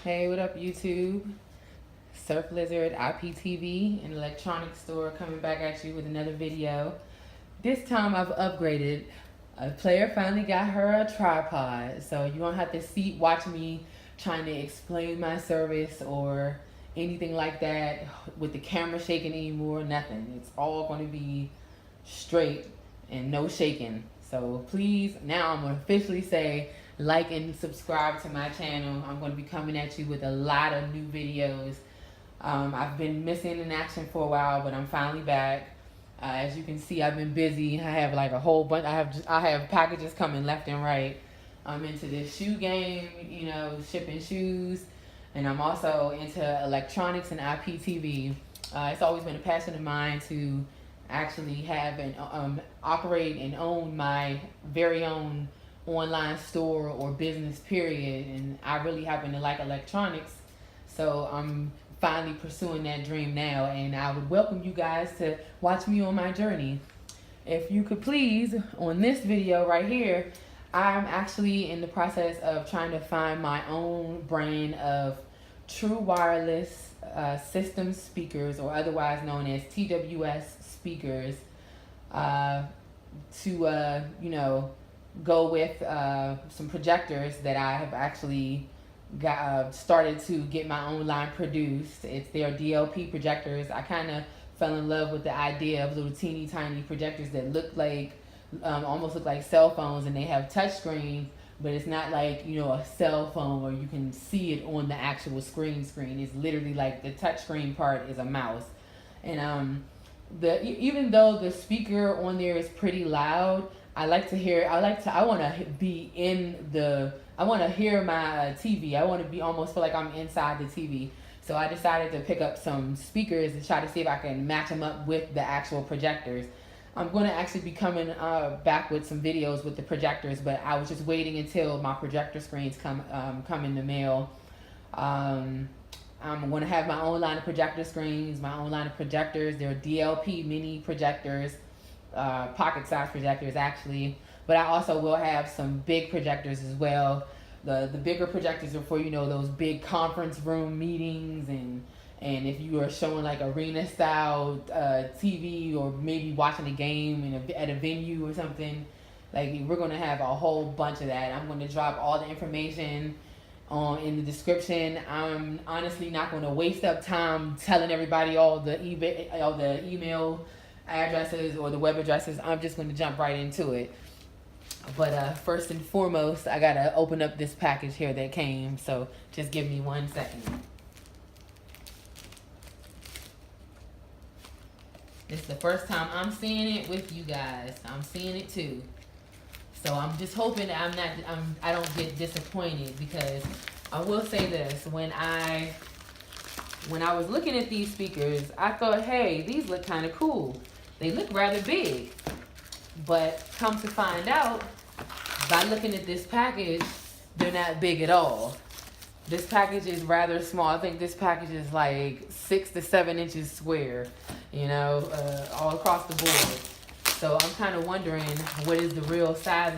Hey, what up, YouTube? Surf Lizard IPTV and Electronics Store coming back at you with another video. This time I've upgraded. A player finally got her a tripod, so you won't have to watch me trying to explain my service or anything like that with the camera shaking anymore. Nothing. It's all going to be straight and no shaking. So please, now I'm going to officially say like and subscribe to my channel. I'm going to be coming at you with a lot of new videos. I've been missing in action for a while, but I'm finally back. As you can see, I've been busy. I have like a whole bunch. I have packages coming left and right. I'm into this shoe game, you know, shipping shoes, and I'm also into electronics and IPTV. It's always been a passion of mine to actually have and operate and own my very own online store or business, period. And I really happen to like electronics, so I'm finally pursuing that dream now, and I would welcome you guys to watch me on my journey. If you could please, on this video right here, I'm actually in the process of trying to find my own brand of true wireless system speakers, or otherwise known as TWS speakers, to you know, go with some projectors that I have actually started to get my own line produced. It's their DLP projectors. I kind of fell in love with the idea of little teeny tiny projectors that look like almost look like cell phones, and they have touch screens, but it's not like, you know, a cell phone where you can see it on the actual screen. It's literally like the touch screen part is a mouse. And even though the speaker on there is pretty loud, I want to be in the, I want to hear my TV. I want to be almost feel like I'm inside the TV. So I decided to pick up some speakers and try to see if I can match them up with the actual projectors. I'm going to actually be coming back with some videos with the projectors, but I was just waiting until my projector screens come in the mail. I'm going to have my own line of projector screens, my own line of projectors. They're DLP mini projectors, pocket size projectors actually, but I also will have some big projectors as well. The bigger projectors are for, you know, those big conference room meetings, and if you are showing like arena style TV, or maybe watching a game at a venue or something. Like, we're going to have a whole bunch of that. I'm going to drop all the information in the description. I'm honestly not going to waste up time telling everybody all the email addresses or the web addresses. I'm just going to jump right into it. But first and foremost, I got to open up this package here that came, so just give me 1 second. This is the first time I'm seeing it with you guys. I'm seeing it too. So I'm just hoping that I don't get disappointed, because I will say this: when I was looking at these speakers, I thought, hey, these look kind of cool. They look rather big. But come to find out, by looking at this package, they're not big at all. This package is rather small. I think this package is like 6 to 7 inches square, you know, all across the board. So I'm kind of wondering what is the real size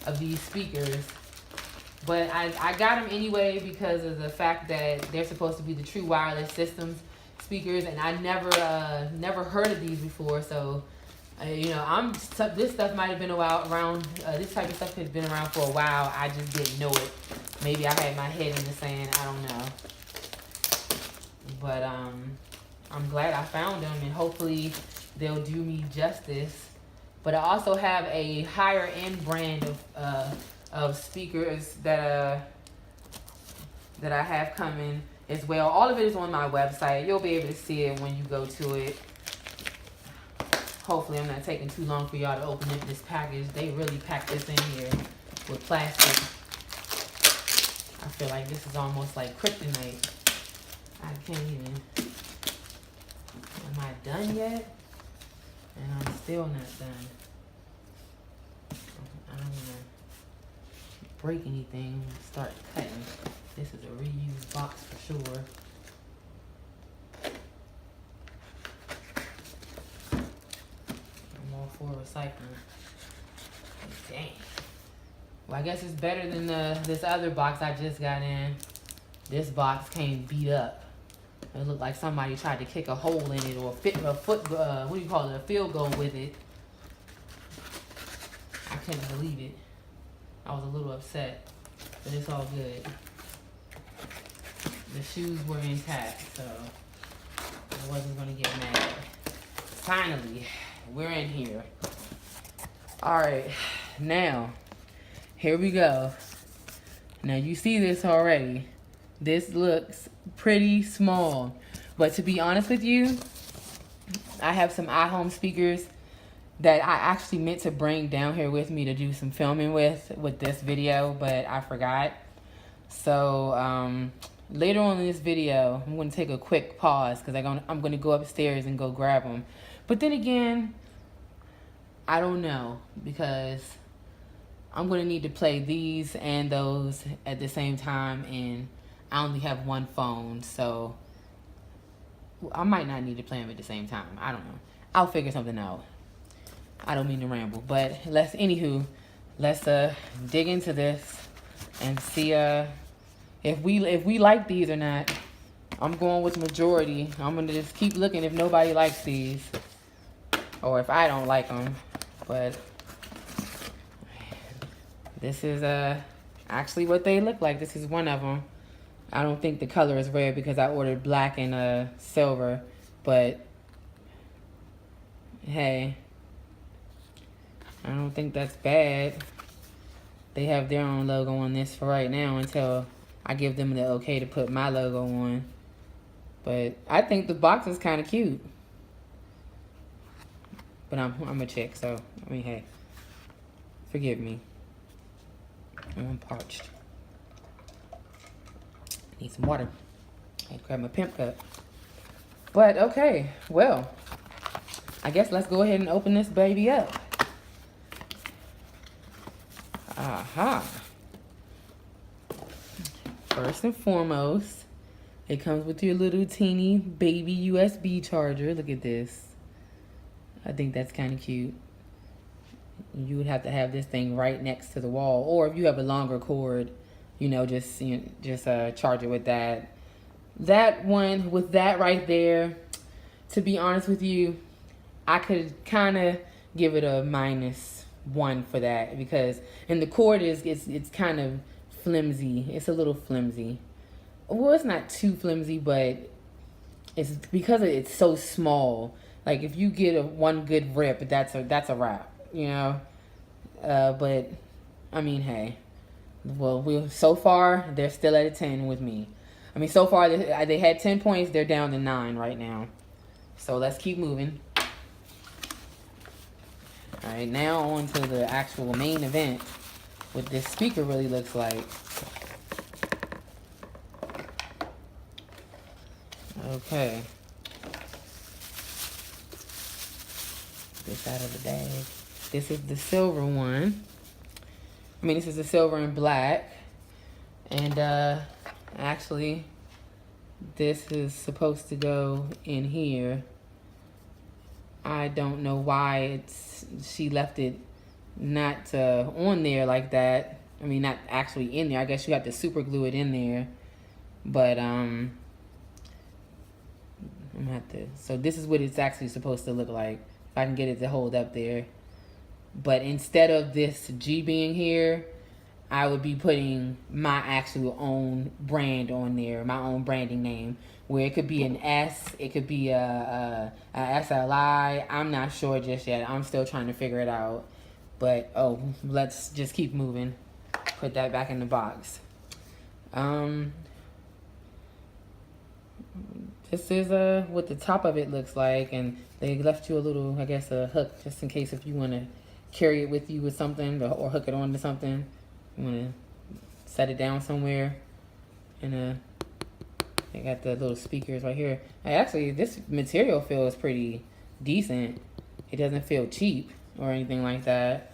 of these speakers. But I got them anyway because of the fact that they're supposed to be the true wireless systems speakers, and I never heard of these before. So you know, this stuff might have been around. This type of stuff has been around for a while. I just didn't know it. Maybe I had my head in the sand. I don't know. But I'm glad I found them, and hopefully they'll do me justice. But I also have a higher end brand of speakers that I have coming as well. All of it is on my website. You'll be able to see it when you go to it. Hopefully I'm not taking too long for y'all to open up this package. They really packed this in here with plastic. I feel like this is almost like kryptonite. I can't even. Am I done yet? And I'm still not done. I don't want to break anything and start cutting. This is a reused box for sure. For recycling. Dang. Well, I guess it's better than this other box I just got in. This box came beat up. It looked like somebody tried to kick a hole in it or fit a foot, what do you call it, a field goal with it. I couldn't believe it. I was a little upset, but it's all good. The shoes were intact, so I wasn't gonna get mad. Finally, we're in here. All right, now, here we go. Now you see this already. This looks pretty small, but to be honest with you, I have some iHome speakers that I actually meant to bring down here with me to do some filming with this video, but I forgot. So later on in this video, I'm going to take a quick pause because I'm going to go upstairs and go grab them. But then again, I don't know, because I'm going to need to play these and those at the same time, and I only have one phone, so I might not need to play them at the same time. I don't know. I'll figure something out. I don't mean to ramble, but let's dig into this and see if we like these or not. I'm going with majority. I'm gonna just keep looking if nobody likes these, or if I don't like them. But this is actually what they look like. This is one of them. I don't think the color is red because I ordered black and silver, but hey, I don't think that's bad. They have their own logo on this for right now until I give them the okay to put my logo on. But I think the box is kind of cute. But I'm a chick, so I mean, hey, forgive me. I'm parched. Need some water. I grab my pimp cup. But okay, well, I guess let's go ahead and open this baby up. Aha. First and foremost, it comes with your little teeny baby USB charger. Look at this. I think that's kind of cute. You would have to have this thing right next to the wall, or if you have a longer cord, you know, just charge it with that. That one with that right there, to be honest with you, I could kind of give it a -1 for that, because and the cord it's kind of flimsy. It's a little flimsy. Well, it's not too flimsy, but it's because it's so small. Like if you get one good rip, that's a wrap, you know. But I mean, hey. Well, so far, they're still at a 10 with me. I mean, so far, they had 10 points. They're down to 9 right now. So let's keep moving. All right, now on to the actual main event, what this speaker really looks like. Okay. This out of the bag. This is the silver one. I mean, this is the silver and black. And actually, this is supposed to go in here. I don't know why she left it not on there like that. I mean, not actually in there. I guess you have to super glue it in there. But I'm gonna have to. So this is what it's actually supposed to look like. If I can get it to hold up there. But instead of this G being here, I would be putting my actual own brand on there, my own branding name, where it could be an S, it could be a SLI. I'm not sure just yet. I'm still trying to figure it out. But, oh, let's just keep moving. Put that back in the box. This is what the top of it looks like, and they left you a little, I guess, a hook, just in case if you want to carry it with you with something, or hook it onto something. You want to set it down somewhere. And they got the little speakers right here. Actually, this material feels pretty decent. It doesn't feel cheap or anything like that.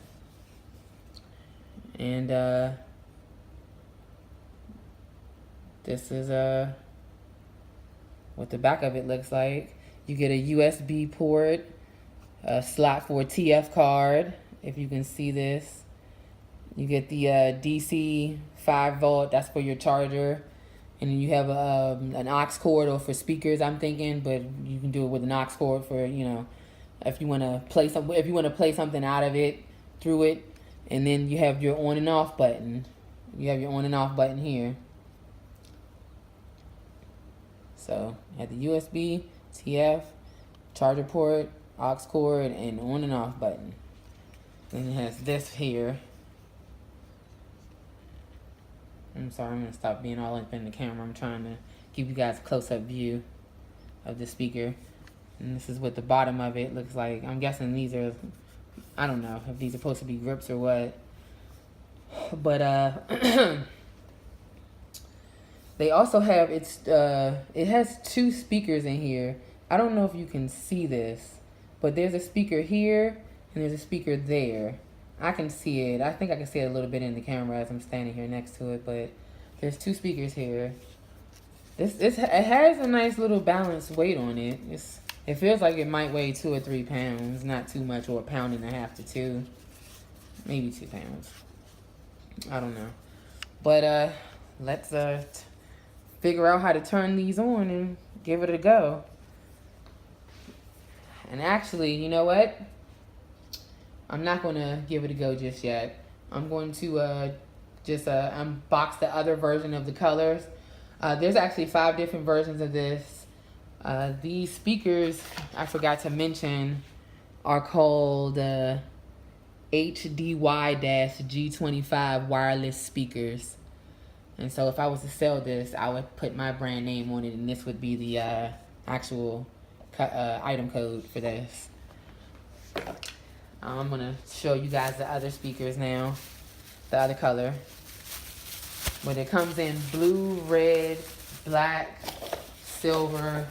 And this is what the back of it looks like. You get a USB port, a slot for a TF card, if you can see this. You get the DC 5 volt, that's for your charger. And then you have an aux cord or for speakers, I'm thinking, but you can do it with an aux cord for, you know, if you want to play something out of it through it. And then you have your on and off button. You have your on and off button here. So you have the USB, TF, charger port, aux cord, and on and off button. Then it has this here. I'm sorry, I'm going to stop being all up in the camera. I'm trying to give you guys a close-up view of the speaker. And this is what the bottom of it looks like. I'm guessing these are, I don't know if these are supposed to be grips or what. But they also have, it has two speakers in here. I don't know if you can see this, but there's a speaker here and there's a speaker there. I can see it. I think I can see it a little bit in the camera as I'm standing here next to it, but there's two speakers here. It has a nice little balanced weight on it. It feels like it might weigh 2 or 3 pounds, not too much, or 1.5 pounds to 2, maybe 2 pounds. I don't know, but let's figure out how to turn these on and give it a go. And actually, you know what? I'm not going to give it a go just yet. I'm going to just unbox the other version of the colors. There's actually 5 different versions of this. These speakers, I forgot to mention, are called HDY-G25 wireless speakers. And so if I was to sell this, I would put my brand name on it, and this would be the actual item code for this. I'm going to show you guys the other speakers now, the other color. But it comes in blue, red, black, silver.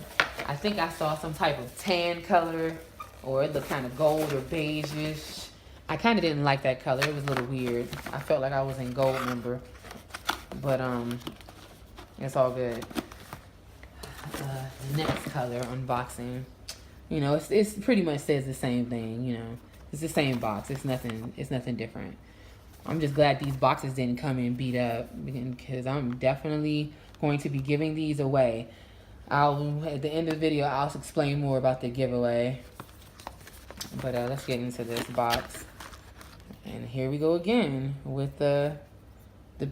I think I saw some type of tan color, or it looked kind of gold or beige-ish. I kind of didn't like that color. It was a little weird. I felt like I was in gold, remember. But it's all good. Next color unboxing. You know, it's pretty much says the same thing, you know. It's the same box. It's nothing different. I'm just glad these boxes didn't come in beat up, because I'm definitely going to be giving these away. At the end of the video, I'll explain more about the giveaway. But let's get into this box. And here we go again with the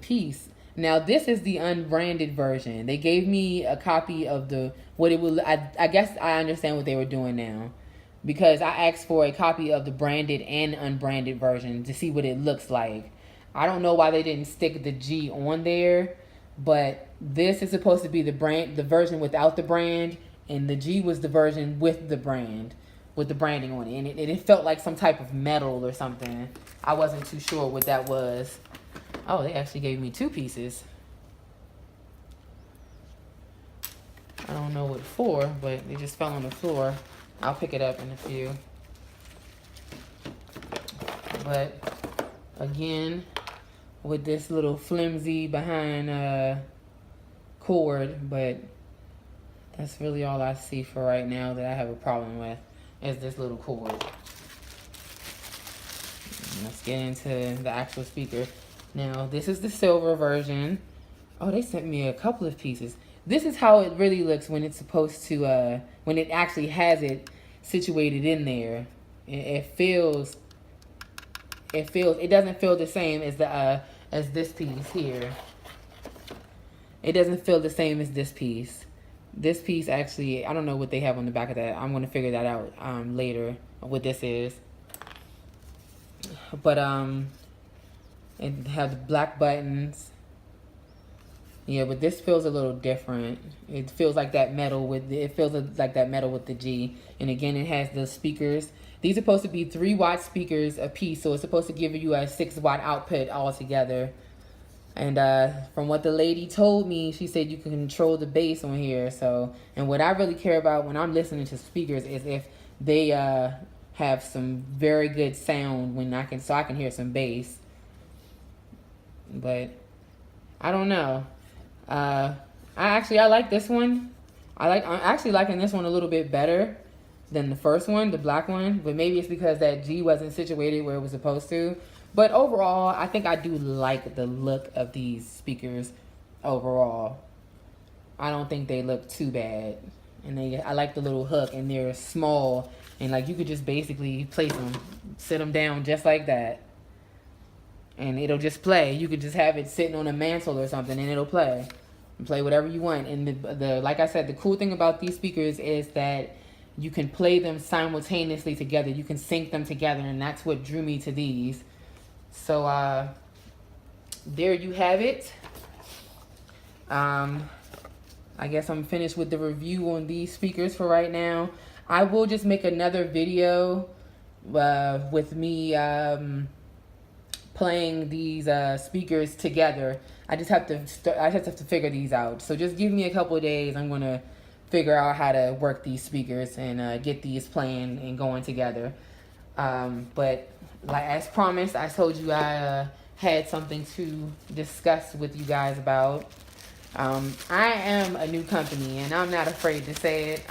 piece. Now this is the unbranded version. They gave me a copy of what it would. I guess I understand what they were doing now, because I asked for a copy of the branded and unbranded version to see what it looks like. I don't know why they didn't stick the G on there, but this is supposed to be the version without the brand, and the G was the version with the brand, with the branding on it. And it felt like some type of metal or something. I wasn't too sure what that was. Oh, they actually gave me 2 pieces. I don't know what for, but they just fell on the floor. I'll pick it up in a few. But again, with this little flimsy behind cord, but that's really all I see for right now that I have a problem with, is this little cord. Let's get into the actual speaker. Now, this is the silver version. Oh, they sent me a couple of pieces. This is how it really looks when it's supposed to, when it actually has it situated in there. It doesn't feel the same as this piece here. It doesn't feel the same as this piece. This piece actually, I don't know what they have on the back of that. I'm going to figure that out later, what this is. But it has the black buttons. Yeah, but this feels a little different. It feels like that metal with the G. And again, it has the speakers. These are supposed to be 3-watt speakers a piece, so it's supposed to give you a 6-watt output altogether. And from what the lady told me, she said you can control the bass on here. So, and what I really care about when I'm listening to speakers is if they have some very good sound so I can hear some bass. But I don't know. I like this one. I'm actually liking this one a little bit better than the first one, the black one. But maybe it's because that G wasn't situated where it was supposed to. But overall, I think I do like the look of these speakers overall. I don't think they look too bad. And I like the little hook, and they're small, and like you could just basically place them, sit them down just like that, and it'll just play. You could just have it sitting on a mantle or something, and it'll play. Play whatever you want. And the like I said, the cool thing about these speakers is that you can play them simultaneously together. You can sync them together, and that's what drew me to these. So there you have it. I guess I'm finished with the review on these speakers for right now. I will just make another video with me playing these speakers together. I just have to figure these out. So just give me a couple of days. I'm gonna figure out how to work these speakers and get these playing and going together. But like as promised, I told you I had something to discuss with you guys about. I am a new company, and I'm not afraid to say it.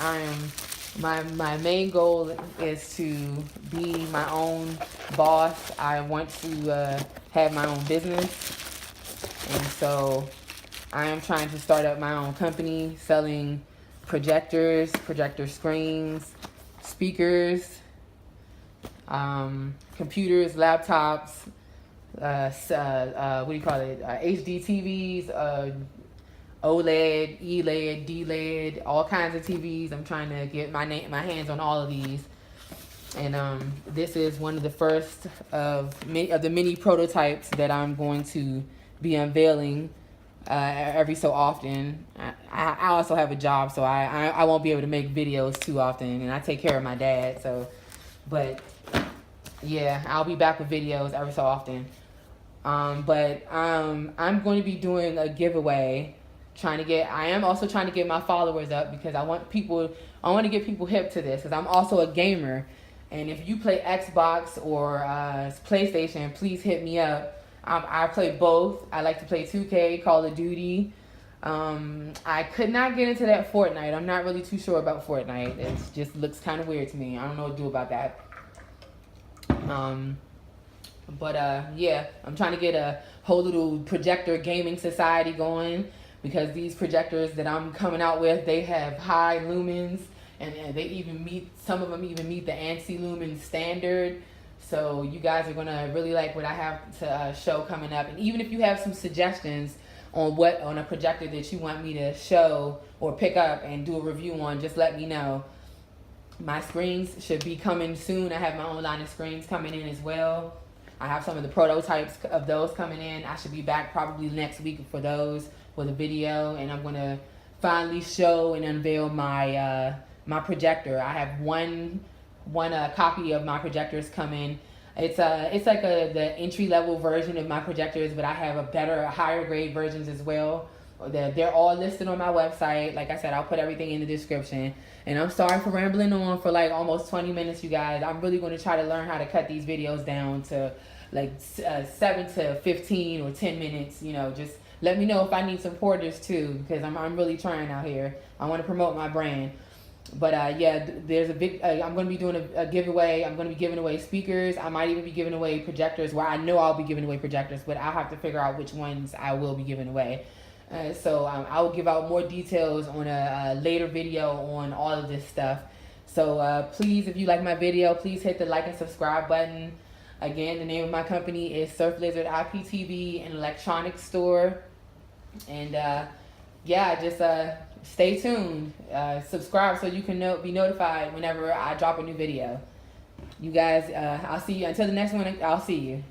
My main goal is to be my own boss. I want to have my own business. And so I am trying to start up my own company selling projectors, projector screens, speakers, computers, laptops, what do you call it? HD TVs, OLED, ELED, DLED, all kinds of TVs. I'm trying to get my hands on all of these. And this is one of the first of the many prototypes that I'm going to be unveiling every so often. I also have a job, so I won't be able to make videos too often, and I take care of my dad. So, but yeah, I'll be back with videos every so often. But I'm going to be doing a giveaway. I am also trying to get my followers up because I want to get people hip to this because I'm also a gamer. And if you play Xbox or PlayStation, please hit me up. I play both. I like to play 2K, Call of Duty. I could not get into that Fortnite. I'm not really too sure about Fortnite. It just looks kind of weird to me. I don't know what to do about that. Yeah, I'm trying to get a whole little projector gaming society going because these projectors that I'm coming out with, they have high lumens, and some of them even meet the ANSI lumen standard. So you guys are gonna really like what I have to show coming up. And even if you have some suggestions on a projector that you want me to show or pick up and do a review on, just let me know. My screens should be coming soon. I have my own line of screens coming in as well. I have some of the prototypes of those coming in. I should be back probably next week for those with a video, and I'm gonna finally show and unveil my my projector. I have one copy of my projectors coming. It's like the entry-level version of my projectors, but I have a higher grade versions as well. They're all listed on my website. Like I said, I'll put everything in the description. And I'm sorry for rambling on for like almost 20 minutes, you guys. I'm really going to try to learn how to cut these videos down to like 7 to 15 or 10 minutes. You know, just let me know if I need supporters too, because I'm really trying out here. I want to promote my brand. But yeah, there's a big, I'm going to be doing a giveaway. I'm going to be giving away speakers. I might even be giving away projectors. Well, I know I'll be giving away projectors, but I'll have to figure out which ones I will be giving away. So I will give out more details on a later video on all of this stuff. So please, if you like my video, please hit the like and subscribe button. Again, the name of my company is Lizard IPTV Electronics Store. And yeah, just stay tuned. Subscribe so you can be notified whenever I drop a new video. You guys, I'll see you. Until the next one, I'll see you.